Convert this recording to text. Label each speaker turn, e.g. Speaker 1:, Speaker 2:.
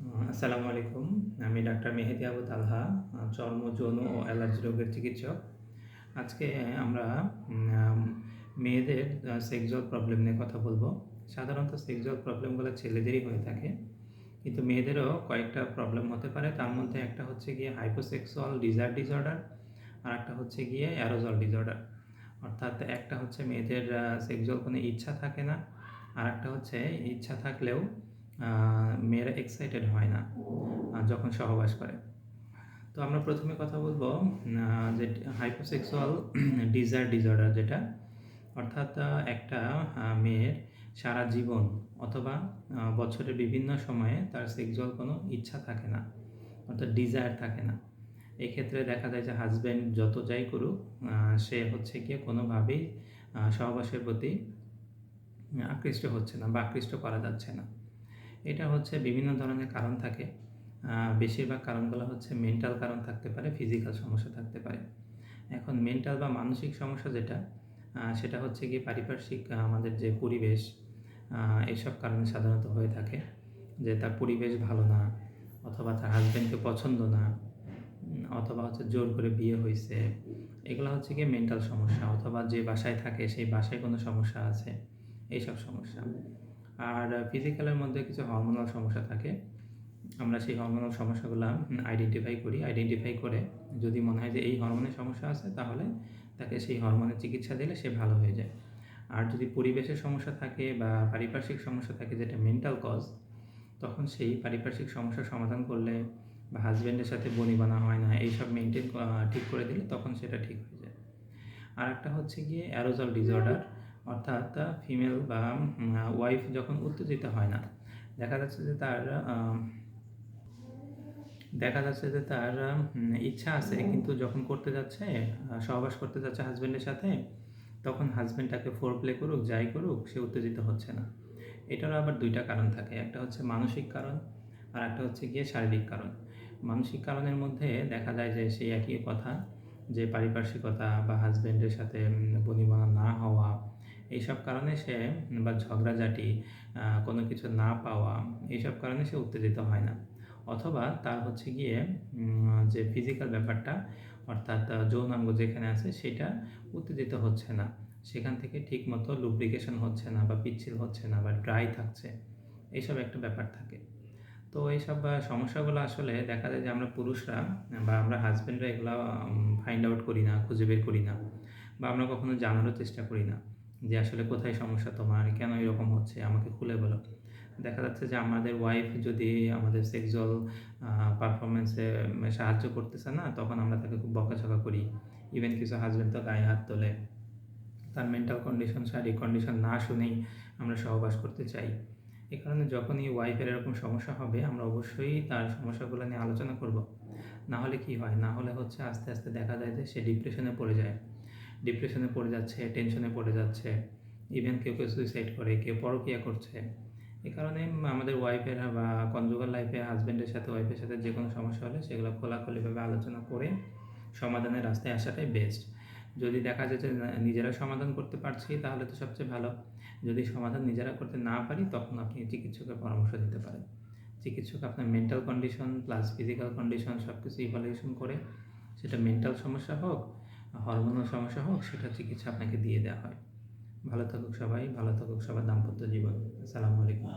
Speaker 1: আসসালামু আলাইকুম। আমি ডাক্তার মেহেদী আবু তালহা, চর্ম, যৌন ও অ্যালার্জি রোগের চিকিৎসক। আজকে আমরা আম মেয়েদের সেক্সুয়াল প্রবলেম নিয়ে কথা বলবো। সাধারণত সেক্সুয়াল প্রবলেমগুলো ছেলেদেরই হয়ে থাকে। কিন্তু মেয়েদেরও কয়েকটা প্রবলেম হতে পারে। তার মধ্যে একটা হচ্ছে গিয়ে হাইপোসেক্সুয়াল ডিজায়ার ডিসঅর্ডার, আরেকটা হচ্ছে গিয়ে অ্যারোসল ডিসঅর্ডার। অর্থাৎ একটা হচ্ছে মেয়েদের সেক্সুয়াল কোনো ইচ্ছা থাকে না, আরেকটা হচ্ছে ইচ্ছা থাকলেও মেয়েরা এক্সাইটেড হয় না যখন সহবাস করে। তো আমরা প্রথমে কথা বলবো যে হাইপোসেক্সুয়াল ডিজায়ার ডিসঅর্ডার যেটা, অর্থাৎ একটা মেয়ের সারা জীবন অথবা বছরের বিভিন্ন সময়ে তার সেক্সুয়াল কোনো ইচ্ছা থাকে না, অর্থাৎ ডিজায়ার থাকে না। এক্ষেত্রে দেখা যায় যে হাজব্যান্ড যত যাই করুক, সে হচ্ছে গিয়ে কোনোভাবেই সহবাসের প্রতি আকৃষ্ট হচ্ছে না বা আকৃষ্ট করা যাচ্ছে না। এটা হচ্ছে বিভিন্ন ধরনের কারণ থাকে। বেশিরভাগ কারণগুলো হচ্ছে মেন্টাল কারণ থাকতে পারে, ফিজিক্যাল সমস্যা থাকতে পারে। এখন মেন্টাল বা মানসিক সমস্যা যেটা, সেটা হচ্ছে গিয়ে পারিপার্শ্বিক আমাদের যে পরিবেশ, এইসব কারণে সাধারণত হয়ে থাকে। যে তার পরিবেশ ভালো না, অথবা তার হাজব্যান্ডকে পছন্দ না, অথবা হচ্ছে জোর করে বিয়ে হয়েছে। এগুলো হচ্ছে গিয়ে মেন্টাল সমস্যা, অথবা যে বাসায় থাকে সেই বাসায় কোনো সমস্যা আছে, এইসব সমস্যা। আর ফিজিক্যালের মধ্যে কিছু হরমোনাল সমস্যা থাকে। আমরা সেই হরমোনাল সমস্যাগুলো আইডেন্টিফাই করে যদি মনে হয় যে এই হরমোনের সমস্যা আছে, তাহলে তাকে সেই হরমোনের চিকিৎসা দিলে সে ভালো হয়ে যায়। আর যদি পরিবেশের সমস্যা থাকে বা পারিপার্শ্বিক সমস্যা থাকে যেটা মেন্টাল কজ, তখন সেই পারিপার্শ্বিক সমস্যার সমাধান করলে বা হাজব্যান্ডের সাথে বনিবনা হয় না, এইসব মেনটেন ঠিক করে দিলে তখন সেটা ঠিক হয়ে যায়। আর একটা হচ্ছে গিয়ে অ্যারোসল ডিসঅর্ডার, অর্থাৎ ফিমেল বা ওয়াইফ যখন উত্তেজিত হয় না, দেখা যাচ্ছে যে তার ইচ্ছা আছে, কিন্তু যখন করতে যাচ্ছে, সহবাস করতে যাচ্ছে হাজব্যান্ডের সাথে, তখন হাজব্যান্ড তাকে ফোরপ্লে করুক, যাই করুক, সে উত্তেজিত হচ্ছে না। এটারও আবার দুইটা কারণ থাকে, একটা হচ্ছে মানসিক কারণ, আর একটা হচ্ছে গিয়ে শারীরিক কারণ। মানসিক কারণের মধ্যে দেখা যায় যে সেই একই কথা, যে পারিপার্শ্বিকতা বা হাজব্যান্ডের সাথে বনিবনা না হওয়া, এইসব কারণে সে বা ঝগড়াঝাটি, কোনো কিছু না পাওয়া, এইসব কারণে সে উত্তেজিত হয় না। অথবা তার হচ্ছে গিয়ে যে ফিজিক্যাল ব্যাপারটা, অর্থাৎ যৌনাঙ্গ যেখানে আছে সেটা উত্তেজিত হচ্ছে না, সেখান থেকে ঠিকমতো লুব্রিকেশন হচ্ছে না বা পিচ্ছিল হচ্ছে না বা ড্রাই থাকছে, এইসব একটা ব্যাপার থাকে। তো এইসব সমস্যাগুলো আসলে দেখা যায় যে আমরা পুরুষরা বা আমরা হাজব্যান্ডরা এগুলো ফাইন্ড আউট করি না, খুঁজে বের করি না, বা আমরা কখনো জানারও চেষ্টা করি না যে আসলে কোথায় সমস্যা তোমার, কেন এরকম হচ্ছে, আমাকে খুলে বলো। দেখা যাচ্ছে যে আমাদের ওয়াইফ যদি আমাদের সেক্সুয়াল পারফরমেন্সে সাহায্য করতেছে না, তখন আমরা তাকে খুব বকাঝকা করি। ইভেন কিছু হাজব্যান্ড তো গায়ে হাত তোলে। তার মেন্টাল কন্ডিশন, শারীরিক কন্ডিশন না শুনেই আমরা সহবাস করতে চাই। এ কারণে যখনই ওয়াইফের এরকম সমস্যা হবে, আমরা অবশ্যই তার সমস্যাগুলো নিয়ে আলোচনা করব। না হলে কি হয়, না হলে হচ্ছে আস্তে আস্তে দেখা যায় যে সে ডিপ্রেশনে পড়ে যায়, ডিপ্রেশনে পড়ে যাচ্ছে, টেনশনে পড়ে যাচ্ছে। ইভেন কেউ কেউ সুইসাইড করে, কেউ পরকীয়া করছে। এ কারণে আমাদের ওয়াইফের বা কনজুগাল লাইফে হাজব্যান্ডের সাথে, ওয়াইফের সাথে যে কোনো সমস্যা হলে সেগুলো খোলাখুলিভাবে আলোচনা করে সমাধানের রাস্তায় আসাটাই বেস্ট। যদি দেখা যায় যে নিজেরা সমাধান করতে পারছি, তাহলে তো সবচেয়ে ভালো। যদি সমাধান নিজেরা করতে না পারি, তখন আপনি চিকিৎসকের পরামর্শ নিতে পারেন। চিকিৎসক আপনার mental condition plus physical condition সব কিছু ইভ্যালুয়েশন করে, সেটা মেন্টাল সমস্যা হোক, হরমোনাল সমস্যা হোক, সেটা চিকিৎসা আপনাকে দিয়ে দেওয়া হয়। ভালো থাকুক সবাই, ভালো থাকুক সবার দাম্পত্য জীবন। আসসালামু আলাইকুম।